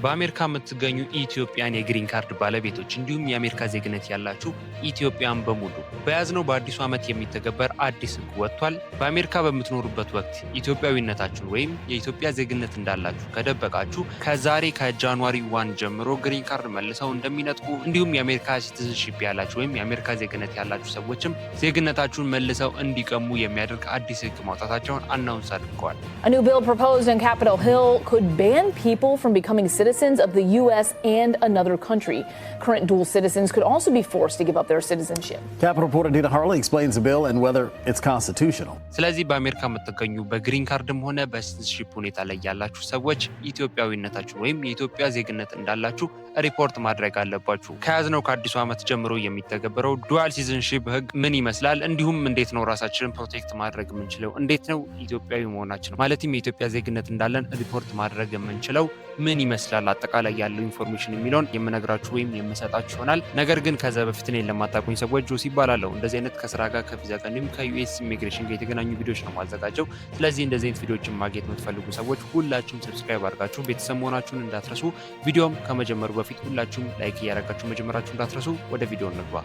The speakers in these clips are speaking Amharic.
በአሜሪካ የምትገኙ ኢትዮጵያን የግሪን ካርድ ባለቤቶች እንዲሁም የአሜሪካ ዜግነት ያላችሁ ኢትዮጵያን በሙሉ በያዝነው በአዲሱ ዓመት የሚተገበር አዲስ ሕግ ወጥቷል። በአሜሪካ በምትኖሩበት ወቅት ኢትዮጵያዊነታችሁን ወይም የኢትዮጵያ ዜግነት እንዳላችሁ ከደበቃችሁ ከዛሬ ከጃንዋሪ 1 ጀምሮ ግሪን ካርድ መልሰው እንደሚነጥቁ እንዲሁም የአሜሪካ ሲቲዝንሺፕ ያላችሁ ወይም የአሜሪካ ዜግነት ያላችሁ ሰዎችም ዜግነታችሁን መልሰው እንዲቀሙ የሚያደርግ አዲስ ሕግ ማውጣታቸውን አናውንስ አድርገዋል። A new bill proposed on Capitol Hill could ban people from becoming citizens of the U.S. and another country. Current dual citizens could also be forced to give up their citizenship. Capitol reporter Nina Harley explains the bill and whether it's constitutional. ስለዚህ በአሜሪካ የምትገኙ በግሪን ካርድም ሆነ በሲቲዝንሺፕ ሁኔታ ላይ ያላችሁ ሰዎች ኢትዮጵያዊነታችሁ ወይም የኢትዮጵያ ዜግነት እንዳላችሁ ሪፖርት ማድረግ አለባችሁ። ከያዝነው ከአዲሱ ዓመት ጀምሮ የሚተገበረው ዱዋል ሲቲዝንሺፕ ሕግ ምን ይመስላል፣ እንዲሁም እንዴት ነው ራሳችንን ፕሮቴክት ማድረግ የምንችለው፣ እንዴት ነው ኢትዮጵያዊ መሆናችን ማለትም የኢትዮጵያ ዜግነት እንዳለን ሪፖርት ማድረግ የምንችለው ምን ይመስላል፣ አጠቃላይ ያለው ኢንፎርሜሽን የሚለውን የምነግራችሁ ወይም የምሰጣችሁ ይሆናል። ነገር ግን ከዛ በፊት እኔን ለማታውቁኝ ሰዎች ጆሲ ይባላለሁ። እንደዚህ አይነት ከስራ ጋር ከቪዛ ጋር እንዲሁም ከዩኤስ ኢሚግሬሽን ጋር የተገናኙ ቪዲዮዎች ነው ማዘጋጀው። ስለዚህ እንደዚህ አይነት ቪዲዮዎችን ማግኘት የምትፈልጉ ሰዎች ሁላችሁም ሰብስክራይብ አድርጋችሁ ቤተሰብ መሆናችሁን እንዳትረሱ። ቪዲዮም ከመጀመሩ በፊት ሁላችሁም ላይክ እያደረጋችሁ መጀመራችሁ እንዳትረሱ። ወደ ቪዲዮ እንግባ።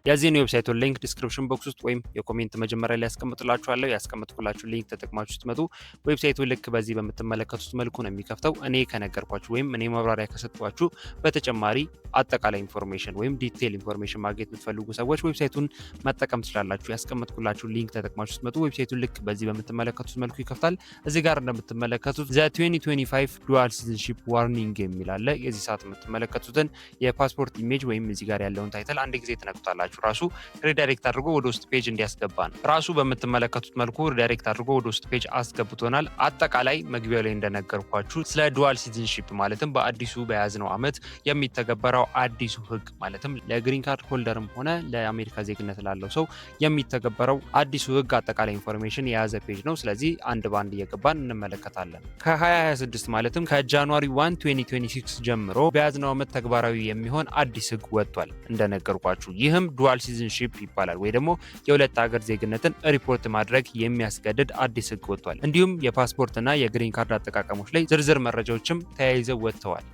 የዚህን ዌብሳይቱን ሊንክ ዲስክሪፕሽን ቦክስ ውስጥ ወይም የኮሜንት መጀመሪያ ላይ ያስቀምጥላችኋለሁ። ያስቀምጥኩላችሁ ሊንክ ተጠቅማችሁ ስትመጡ ዌብሳይቱ ልክ በዚህ በምትመለከቱት መልኩ ነው የሚከፍተው። እኔ ከነገርኳችሁ ወይም እኔ ማብራሪያ ከሰጥኳችሁ በተጨማሪ አጠቃላይ ኢንፎርሜሽን ወይም ዲቴል ኢንፎርሜሽን ማግኘት የምትፈልጉ ሰዎች ዌብሳይቱን መጠቀም ትችላላችሁ። ያስቀምጥኩላችሁ ሊንክ ተጠቅማችሁ ስትመጡ ዌብሳይቱን ልክ በዚህ በምትመለከቱት መልኩ ይከፍታል። እዚህ ጋር እንደምትመለከቱት ዘ 2025 ዱዋል ሲቲዝንሺፕ ዋርኒንግ የሚል አለ። የዚህ ሰዓት የምትመለከቱትን የፓስፖርት ኢሜጅ ወይም እዚህ ጋር ያለውን ታይትል አንድ ጊዜ ትነኩታላችሁ። ራሱ ሪዳይሬክት አድርጎ ወደ ውስጥ ፔጅ እንዲያስገባ ነው። ራሱ በምትመለከቱት መልኩ ሪዳይሬክት አድርጎ ወደ ውስጥ ፔጅ አስገብቶናል። አጠቃላይ መግቢያው ላይ እንደነገርኳችሁ ስለ ዱዋል ሲቲዝንሺፕ ማለትም በአዲሱ በያዝነው ዓመት የሚተገበረው አዲሱ ሕግ ማለትም ለግሪን ካርድ ሆልደርም ሆነ ለአሜሪካ ዜግነት ላለው ሰው የሚተገበረው አዲሱ ሕግ አጠቃላይ ኢንፎርሜሽን የያዘ ፔጅ ነው። ስለዚህ አንድ ባንድ እየገባን እንመለከታለን። ከ2026 ማለትም ከጃንዋሪ 1 2026 ጀምሮ በያዝነው ዓመት ተግባራዊ የሚሆን አዲስ ሕግ ወጥቷል እንደነገርኳችሁ። ይህም ዱዋል ሲቲዝንሺፕ ይባላል ወይ ደግሞ የሁለት ሀገር ዜግነትን ሪፖርት ማድረግ የሚያስገድድ አዲስ ሕግ ወጥቷል። እንዲሁም የፓስፖርትና የግሪን ካርድ አጠቃቀሞች ላይ ዝርዝር መረጃዎችም ተያይዘው ወጥተዋል።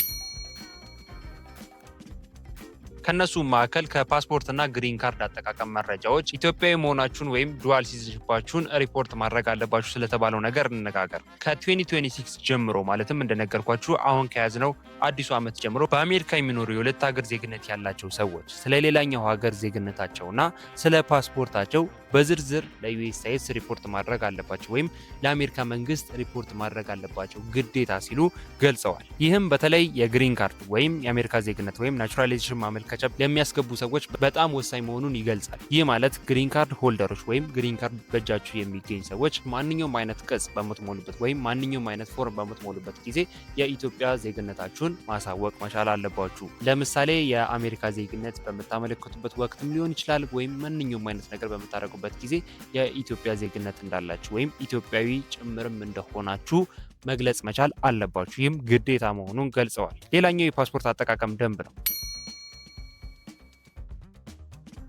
ከነሱ መካከል ከፓስፖርትና ግሪን ካርድ አጠቃቀም መረጃዎች ኢትዮጵያዊ መሆናችሁን ወይም ዱዋል ሲቲዝንሺፓችሁን ሪፖርት ማድረግ አለባችሁ ስለተባለው ነገር እንነጋገር። ከ2026 ጀምሮ ማለትም እንደነገርኳችሁ አሁን ከያዝነው አዲሱ ዓመት ጀምሮ በአሜሪካ የሚኖሩ የሁለት ሀገር ዜግነት ያላቸው ሰዎች ስለ ሌላኛው ሀገር ዜግነታቸውና ስለ ፓስፖርታቸው በዝርዝር ለዩኤስሲአይኤስ ሪፖርት ማድረግ አለባቸው ወይም ለአሜሪካ መንግስት ሪፖርት ማድረግ አለባቸው ግዴታ ሲሉ ገልጸዋል። ይህም በተለይ የግሪን ካርድ ወይም የአሜሪካ ዜግነት ወይም ናቹራላይዜሽን ማመልከቻ ለሚያስገቡ ሰዎች በጣም ወሳኝ መሆኑን ይገልጻል። ይህ ማለት ግሪን ካርድ ሆልደሮች ወይም ግሪን ካርድ በእጃችሁ የሚገኝ ሰዎች ማንኛውም አይነት ቅጽ በምትሞሉበት ወይም ማንኛውም አይነት ፎርም በምትሞሉበት ጊዜ የኢትዮጵያ ዜግነታችሁን ማሳወቅ መቻል አለባችሁ። ለምሳሌ የአሜሪካ ዜግነት በምታመለክቱበት ወቅትም ሊሆን ይችላል ወይም ማንኛውም አይነት ነገር በምታደርጉበት ጊዜ የኢትዮጵያ ዜግነት እንዳላችሁ ወይም ኢትዮጵያዊ ጭምርም እንደሆናችሁ መግለጽ መቻል አለባችሁ። ይህም ግዴታ መሆኑን ገልጸዋል። ሌላኛው የፓስፖርት አጠቃቀም ደንብ ነው።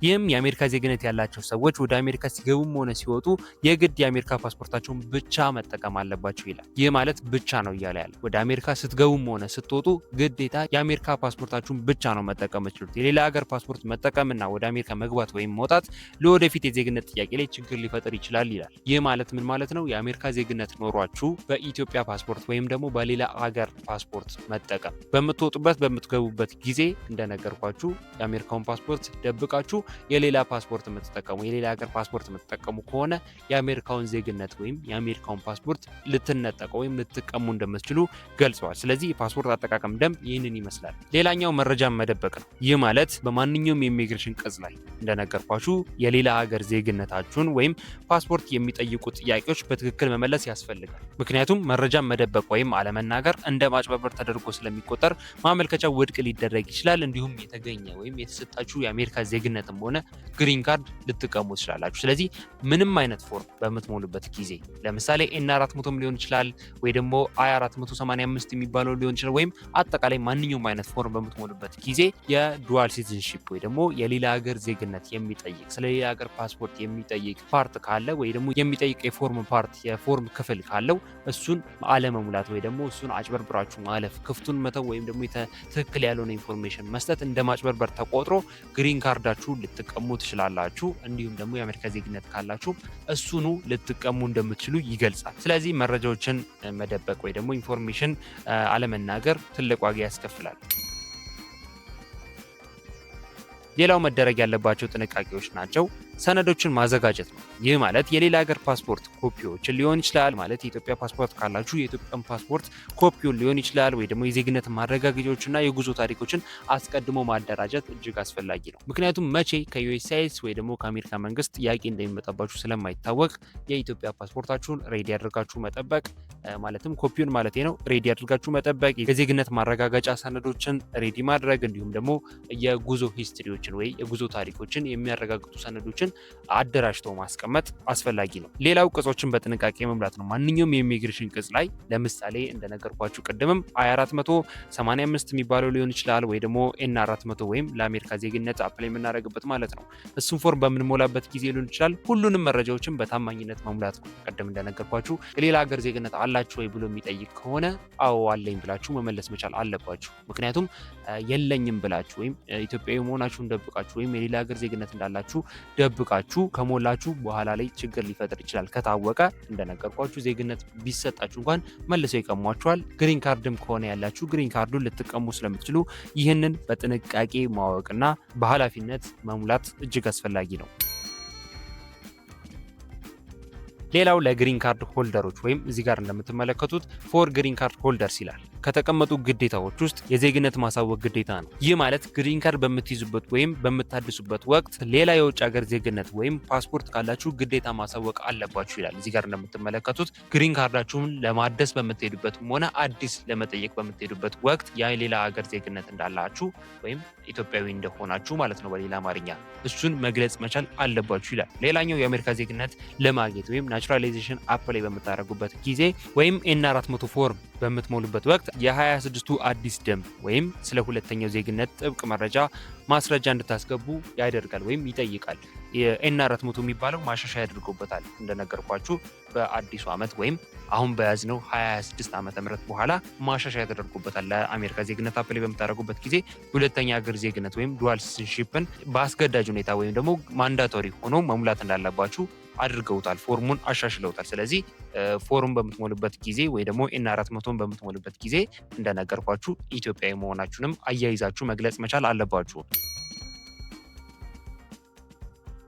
ይህም የአሜሪካ ዜግነት ያላቸው ሰዎች ወደ አሜሪካ ሲገቡም ሆነ ሲወጡ የግድ የአሜሪካ ፓስፖርታቸውን ብቻ መጠቀም አለባቸው ይላል። ይህ ማለት ብቻ ነው እያለ ያለ ወደ አሜሪካ ስትገቡም ሆነ ስትወጡ ግዴታ የአሜሪካ ፓስፖርታችሁን ብቻ ነው መጠቀም የምትችሉት። የሌላ ሀገር ፓስፖርት መጠቀምና ወደ አሜሪካ መግባት ወይም መውጣት ለወደፊት የዜግነት ጥያቄ ላይ ችግር ሊፈጥር ይችላል ይላል። ይህ ማለት ምን ማለት ነው? የአሜሪካ ዜግነት ኖሯችሁ በኢትዮጵያ ፓስፖርት ወይም ደግሞ በሌላ ሀገር ፓስፖርት መጠቀም በምትወጡበት በምትገቡበት ጊዜ እንደነገርኳችሁ የአሜሪካውን ፓስፖርት ደብቃችሁ የሌላ ፓስፖርት የምትጠቀሙ የሌላ ሀገር ፓስፖርት የምትጠቀሙ ከሆነ የአሜሪካውን ዜግነት ወይም የአሜሪካውን ፓስፖርት ልትነጠቀው ወይም ልትቀሙ እንደምትችሉ ገልጸዋል። ስለዚህ የፓስፖርት አጠቃቀም ደንብ ይህንን ይመስላል። ሌላኛው መረጃን መደበቅ ነው። ይህ ማለት በማንኛውም የኢሚግሬሽን ቅጽ ላይ እንደነገርኳችሁ የሌላ ሀገር ዜግነታችሁን ወይም ፓስፖርት የሚጠይቁ ጥያቄዎች በትክክል መመለስ ያስፈልጋል። ምክንያቱም መረጃን መደበቅ ወይም አለመናገር እንደ ማጭበርበር ተደርጎ ስለሚቆጠር ማመልከቻው ውድቅ ሊደረግ ይችላል። እንዲሁም የተገኘ ወይም የተሰጣችሁ የአሜሪካ ዜግነት ዜግነትም ሆነ ግሪን ካርድ ልትቀሙ ትችላላችሁ። ስለዚህ ምንም አይነት ፎርም በምትሞሉበት ጊዜ ለምሳሌ ኤን400 ሊሆን ይችላል ወይ ደግሞ አይ485 የሚባለው ሊሆን ይችላል ወይም አጠቃላይ ማንኛውም አይነት ፎርም በምትሞሉበት ጊዜ የዱዋል ሲቲዝንሺፕ ወይ ደግሞ የሌላ ሀገር ዜግነት የሚጠይቅ ስለ ሌላ ሀገር ፓስፖርት የሚጠይቅ ፓርት ካለ ወይ ደግሞ የሚጠይቅ የፎርም ክፍል ካለው እሱን አለመሙላት ወይ ደግሞ እሱን አጭበርብራችሁ ማለፍ ክፍቱን መተው ወይም ደግሞ ትክክል ያልሆነ ኢንፎርሜሽን መስጠት እንደ ማጭበርበር ተቆጥሮ ግሪን ካርዳችሁ ልትቀሙ ትችላላችሁ። እንዲሁም ደግሞ የአሜሪካ ዜግነት ካላችሁ እሱኑ ልትቀሙ እንደምትችሉ ይገልጻል። ስለዚህ መረጃዎችን መደበቅ ወይ ደግሞ ኢንፎርሜሽን አለመናገር ትልቅ ዋጋ ያስከፍላል። ሌላው መደረግ ያለባቸው ጥንቃቄዎች ናቸው። ሰነዶችን ማዘጋጀት ነው። ይህ ማለት የሌላ ሀገር ፓስፖርት ኮፒዎችን ሊሆን ይችላል። ማለት የኢትዮጵያ ፓስፖርት ካላችሁ የኢትዮጵያን ፓስፖርት ኮፒውን ሊሆን ይችላል ወይ ደግሞ የዜግነት ማረጋገጫዎችና የጉዞ ታሪኮችን አስቀድሞ ማደራጀት እጅግ አስፈላጊ ነው። ምክንያቱም መቼ ከዩኤስሲአይኤስ ወይ ደግሞ ከአሜሪካ መንግስት ጥያቄ እንደሚመጣባችሁ ስለማይታወቅ የኢትዮጵያ ፓስፖርታችሁን ሬዲ አድርጋችሁ መጠበቅ ማለትም ኮፒውን ማለት ነው ሬዲ አድርጋችሁ መጠበቅ፣ የዜግነት ማረጋገጫ ሰነዶችን ሬዲ ማድረግ እንዲሁም ደግሞ የጉዞ ሂስትሪዎችን ወይ የጉዞ ታሪኮችን የሚያረጋግጡ ሰነዶችን አደራጅቶ ማስቀመጥ አስፈላጊ ነው። ሌላው ቅጾችን በጥንቃቄ መሙላት ነው። ማንኛውም የኢሚግሬሽን ቅጽ ላይ ለምሳሌ እንደነገርኳችሁ ቅድምም አይ485 የሚባለው ሊሆን ይችላል ወይ ደግሞ ኤን400 ወይም ለአሜሪካ ዜግነት አፕላይ የምናደርግበት ማለት ነው። እሱን ፎርም በምንሞላበት ጊዜ ሊሆን ይችላል ሁሉንም መረጃዎችን በታማኝነት መሙላት ነው። ቅድም እንደነገርኳችሁ የሌላ ሀገር ዜግነት አላችሁ ወይ ብሎ የሚጠይቅ ከሆነ አዎ አለኝ ብላችሁ መመለስ መቻል አለባችሁ። ምክንያቱም የለኝም ብላችሁ ወይም ኢትዮጵያዊ መሆናችሁን ደብቃችሁ ወይም የሌላ ሀገር ዜግነት እንዳላችሁ ደብቃችሁ ከሞላችሁ በኋላ ላይ ችግር ሊፈጥር ይችላል። ከታወቀ እንደነገርኳችሁ ዜግነት ቢሰጣችሁ እንኳን መልሰው ይቀሟችኋል። ግሪን ካርድም ከሆነ ያላችሁ ግሪን ካርዱን ልትቀሙ ስለምትችሉ ይህንን በጥንቃቄ ማወቅና በኃላፊነት መሙላት እጅግ አስፈላጊ ነው። ሌላው ለግሪን ካርድ ሆልደሮች ወይም እዚህ ጋር እንደምትመለከቱት ፎር ግሪን ካርድ ሆልደርስ ይላል። ከተቀመጡ ግዴታዎች ውስጥ የዜግነት ማሳወቅ ግዴታ ነው። ይህ ማለት ግሪን ካርድ በምትይዙበት ወይም በምታድሱበት ወቅት ሌላ የውጭ ሀገር ዜግነት ወይም ፓስፖርት ካላችሁ ግዴታ ማሳወቅ አለባችሁ ይላል። እዚህ ጋር እንደምትመለከቱት ግሪን ካርዳችሁን ለማደስ በምትሄዱበትም ሆነ አዲስ ለመጠየቅ በምትሄዱበት ወቅት የሌላ ሀገር ዜግነት እንዳላችሁ ወይም ኢትዮጵያዊ እንደሆናችሁ ማለት ነው በሌላ አማርኛ እሱን መግለጽ መቻል አለባችሁ ይላል። ሌላኛው የአሜሪካ ዜግነት ለማግኘት ወይም ናቹራላይዜሽን አፕላይ በምታደርጉበት ጊዜ ወይም ኤን400 ፎርም በምትሞሉበት ወቅት የ26ቱ አዲስ ደንብ ወይም ስለ ሁለተኛው ዜግነት ጥብቅ መረጃ ማስረጃ እንድታስገቡ ያደርጋል ወይም ይጠይቃል። የኤን400 የሚባለው ማሻሻያ ያደርጉበታል እንደነገርኳችሁ በአዲሱ ዓመት ወይም አሁን በያዝነው 2026 ዓመተ ምህረት በኋላ ማሻሻያ ያደርጉበታል። ለአሜሪካ ዜግነት አፕላይ በምታደርጉበት ጊዜ ሁለተኛ ሀገር ዜግነት ወይም ዱዋል ሲቲዝንሺፕን በአስገዳጅ ሁኔታ ወይም ደግሞ ማንዳቶሪ ሆኖ መሙላት እንዳለባችሁ አድርገውታል። ፎርሙን አሻሽለውታል። ስለዚህ ፎርሙን በምትሞሉበት ጊዜ ወይ ደግሞ ኤን400ን በምትሞሉበት ጊዜ እንደነገርኳችሁ ኢትዮጵያዊ መሆናችሁንም አያይዛችሁ መግለጽ መቻል አለባችሁ።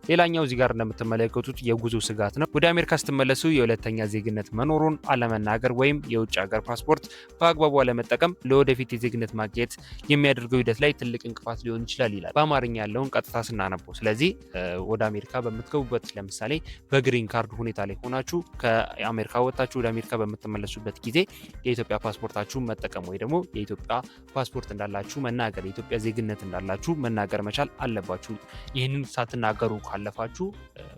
ሌላኛው እዚህ ጋር እንደምትመለከቱት የጉዞ ስጋት ነው። ወደ አሜሪካ ስትመለሱ የሁለተኛ ዜግነት መኖሩን አለመናገር ወይም የውጭ ሀገር ፓስፖርት በአግባቡ አለመጠቀም ለወደፊት የዜግነት ማግኘት የሚያደርገው ሂደት ላይ ትልቅ እንቅፋት ሊሆን ይችላል ይላል በአማርኛ ያለውን ቀጥታ ስናነበው። ስለዚህ ወደ አሜሪካ በምትገቡበት ለምሳሌ በግሪን ካርድ ሁኔታ ላይ ሆናችሁ ከአሜሪካ ወጣችሁ ወደ አሜሪካ በምትመለሱበት ጊዜ የኢትዮጵያ ፓስፖርታችሁን መጠቀም ወይ ደግሞ የኢትዮጵያ ፓስፖርት እንዳላችሁ መናገር፣ የኢትዮጵያ ዜግነት እንዳላችሁ መናገር መቻል አለባችሁ። ይህንን ሳትናገሩ ካለፋችሁ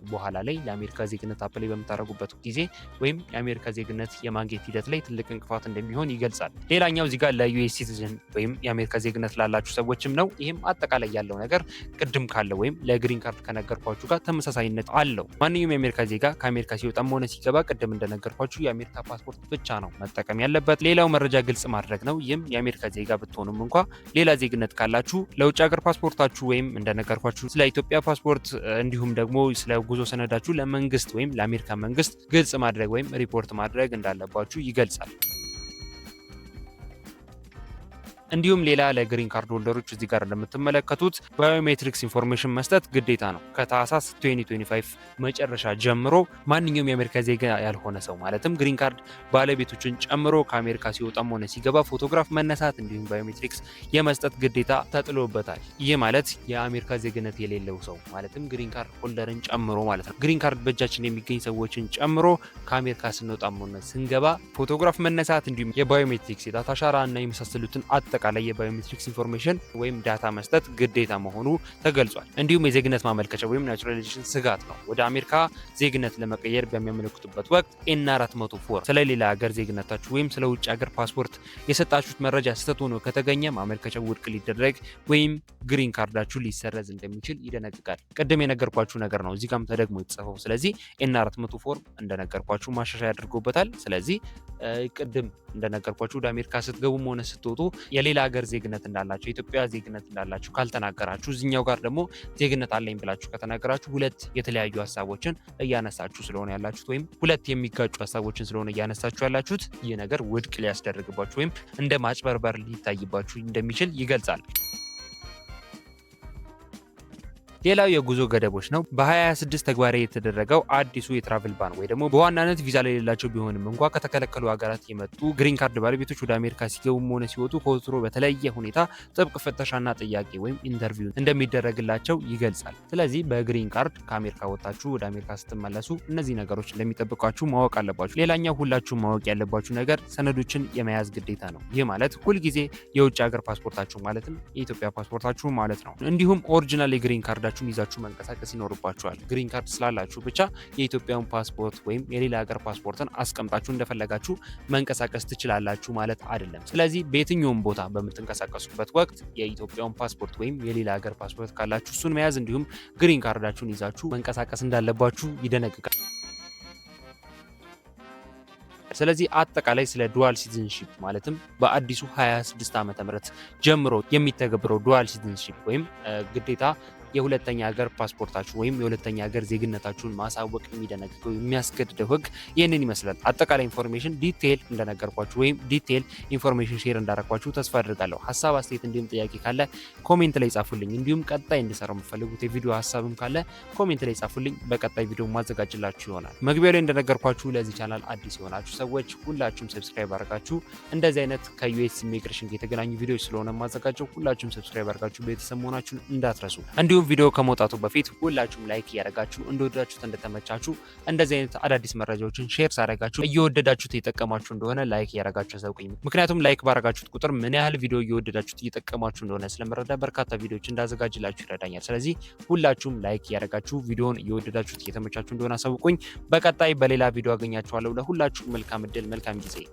በኋላ ላይ ለአሜሪካ ዜግነት አፕላይ በምታደርጉበት ጊዜ ወይም የአሜሪካ ዜግነት የማግኘት ሂደት ላይ ትልቅ እንቅፋት እንደሚሆን ይገልጻል። ሌላኛው እዚህ ጋር ለዩኤስ ሲቲዝን ወይም የአሜሪካ ዜግነት ላላችሁ ሰዎችም ነው። ይህም አጠቃላይ ያለው ነገር ቅድም ካለው ወይም ለግሪን ካርድ ከነገርኳችሁ ጋር ተመሳሳይነት አለው። ማንኛውም የአሜሪካ ዜጋ ከአሜሪካ ሲወጣም ሆነ ሲገባ ቅድም እንደነገርኳችሁ የአሜሪካ ፓስፖርት ብቻ ነው መጠቀም ያለበት። ሌላው መረጃ ግልጽ ማድረግ ነው። ይህም የአሜሪካ ዜጋ ብትሆኑም እንኳ ሌላ ዜግነት ካላችሁ ለውጭ ሀገር ፓስፖርታችሁ ወይም እንደነገርኳችሁ ስለ ኢትዮጵያ ፓስፖርት እንዲሁም ደግሞ ስለ ጉዞ ሰነዳችሁ ለመንግስት ወይም ለአሜሪካ መንግስት ግልጽ ማድረግ ወይም ሪፖርት ማድረግ እንዳለባችሁ ይገልጻል። እንዲሁም ሌላ ለግሪን ካርድ ሆልደሮች እዚህ ጋር እንደምትመለከቱት ባዮሜትሪክስ ኢንፎርሜሽን መስጠት ግዴታ ነው። ከታህሳስ 2025 መጨረሻ ጀምሮ ማንኛውም የአሜሪካ ዜጋ ያልሆነ ሰው ማለትም ግሪን ካርድ ባለቤቶችን ጨምሮ ከአሜሪካ ሲወጣም ሆነ ሲገባ ፎቶግራፍ መነሳት እንዲሁም ባዮሜትሪክስ የመስጠት ግዴታ ተጥሎበታል። ይህ ማለት የአሜሪካ ዜግነት የሌለው ሰው ማለትም ግሪን ካርድ ሆልደርን ጨምሮ ማለት ነው። ግሪን ካርድ በእጃችን የሚገኝ ሰዎችን ጨምሮ ከአሜሪካ ስንወጣም ሆነ ስንገባ ፎቶግራፍ መነሳት እንዲሁም የባዮሜትሪክስ የጣት አሻራ እና የመሳሰሉትን አጠቃላይ የባዮሜትሪክስ ኢንፎርሜሽን ወይም ዳታ መስጠት ግዴታ መሆኑ ተገልጿል። እንዲሁም የዜግነት ማመልከቻ ወይም ናቹራላይዜሽን ስጋት ነው። ወደ አሜሪካ ዜግነት ለመቀየር በሚያመለክቱበት ወቅት N404 ስለ ሌላ ሀገር ዜግነታችሁ ወይም ስለ ውጭ ሀገር ፓስፖርት የሰጣችሁት መረጃ ስህተት ሆኖ ከተገኘ ማመልከቻው ውድቅ ሊደረግ ወይም ግሪን ካርዳችሁ ሊሰረዝ እንደሚችል ይደነግጋል። ቅድም የነገርኳችሁ ነገር ነው እዚህ ጋርም ተደግሞ የተጻፈው። ስለዚህ N404 እንደነገርኳችሁ ማሻሻያ አድርጎበታል። ስለዚህ ቅድም እንደነገርኳችሁ ወደ አሜሪካ ስትገቡም ሆነ ስትወጡ የሌላ ሀገር ዜግነት እንዳላችሁ የኢትዮጵያ ዜግነት እንዳላችሁ ካልተናገራችሁ እዚህኛው ጋር ደግሞ ዜግነት አለኝ ብላችሁ ከተናገራችሁ ሁለት የተለያዩ ሀሳቦችን እያነሳችሁ ስለሆነ ያላችሁት ወይም ሁለት የሚጋጩ ሀሳቦችን ስለሆነ እያነሳችሁ ያላችሁት ይህ ነገር ውድቅ ሊያስደርግባችሁ ወይም እንደ ማጭበርበር ሊታይባችሁ እንደሚችል ይገልጻል። ሌላው የጉዞ ገደቦች ነው። በ2026 ተግባራዊ የተደረገው አዲሱ የትራቭል ባን ወይ ደግሞ በዋናነት ቪዛ ላይ የሌላቸው ቢሆንም እንኳ ከተከለከሉ ሀገራት የመጡ ግሪን ካርድ ባለቤቶች ወደ አሜሪካ ሲገቡም ሆነ ሲወጡ ከወትሮ በተለየ ሁኔታ ጥብቅ ፍተሻና ጥያቄ ወይም ኢንተርቪው እንደሚደረግላቸው ይገልጻል። ስለዚህ በግሪን ካርድ ከአሜሪካ ወጣችሁ ወደ አሜሪካ ስትመለሱ እነዚህ ነገሮች እንደሚጠብቋችሁ ማወቅ አለባችሁ። ሌላኛው ሁላችሁ ማወቅ ያለባችሁ ነገር ሰነዶችን የመያዝ ግዴታ ነው። ይህ ማለት ሁልጊዜ የውጭ ሀገር ፓስፖርታችሁ ማለትም የኢትዮጵያ ፓስፖርታችሁ ማለት ነው። እንዲሁም ኦሪጂናል የግሪን ካርድ ይዛችሁ መንቀሳቀስ ይኖርባችኋል። ግሪን ካርድ ስላላችሁ ብቻ የኢትዮጵያን ፓስፖርት ወይም የሌላ ሀገር ፓስፖርትን አስቀምጣችሁ እንደፈለጋችሁ መንቀሳቀስ ትችላላችሁ ማለት አይደለም። ስለዚህ በየትኛውም ቦታ በምትንቀሳቀሱበት ወቅት የኢትዮጵያን ፓስፖርት ወይም የሌላ ሀገር ፓስፖርት ካላችሁ እሱን መያዝ እንዲሁም ግሪን ካርዳችሁን ይዛችሁ መንቀሳቀስ እንዳለባችሁ ይደነግጋል። ስለዚህ አጠቃላይ ስለ ዱዋል ሲቲዝንሺፕ ማለትም በአዲሱ 26 ዓመተ ምህረት ጀምሮ የሚተገብረው ዱዋል ሲቲዝንሺፕ ወይም ግዴታ የሁለተኛ ሀገር ፓስፖርታችሁ ወይም የሁለተኛ ሀገር ዜግነታችሁን ማሳወቅ የሚደነግገው የሚያስገድደው ህግ ይህንን ይመስላል። አጠቃላይ ኢንፎርሜሽን ዲቴል እንደነገርኳችሁ ወይም ዲቴል ኢንፎርሜሽን ሼር እንዳረኳችሁ ተስፋ አድርጋለሁ። ሀሳብ አስተያየት፣ እንዲሁም ጥያቄ ካለ ኮሜንት ላይ ጻፉልኝ። እንዲሁም ቀጣይ እንድሰራው የምትፈልጉት የቪዲዮ ሀሳብም ካለ ኮሜንት ላይ ጻፉልኝ። በቀጣይ ቪዲዮ ማዘጋጅላችሁ ይሆናል። መግቢያው ላይ እንደነገርኳችሁ ለዚህ ቻናል አዲስ የሆናችሁ ሰዎች ሁላችሁም ሰብስክራይብ አድርጋችሁ እንደዚህ አይነት ከዩኤስ ኢሚግሬሽን የተገናኙ ቪዲዮዎች ስለሆነ ማዘጋጀው ሁላችሁም ሰብስክራይብ አድርጋችሁ ቤተሰብ መሆናችሁን እንዳትረሱ። እንዲሁም ቪዲዮ ከመውጣቱ በፊት ሁላችሁም ላይክ እያደረጋችሁ እንደወደዳችሁት እንደተመቻችሁ እንደዚህ አይነት አዳዲስ መረጃዎችን ሼር ሳደርጋችሁ እየወደዳችሁት እየጠቀማችሁ እንደሆነ ላይክ እያደረጋችሁ አሳውቁኝ። ምክንያቱም ላይክ ባደረጋችሁት ቁጥር ምን ያህል ቪዲዮ እየወደዳችሁት እየጠቀማችሁ እንደሆነ ስለመረዳ በርካታ ቪዲዮዎች እንዳዘጋጅላችሁ ይረዳኛል። ስለዚህ ሁላችሁም ላይክ እያደረጋችሁ ቪዲዮውን እየወደዳችሁት እየተመቻችሁ እንደሆነ አሳውቁኝ። በቀጣይ በሌላ ቪዲዮ አገኛችኋለሁ። ለሁላችሁም መልካም እድል፣ መልካም ጊዜ።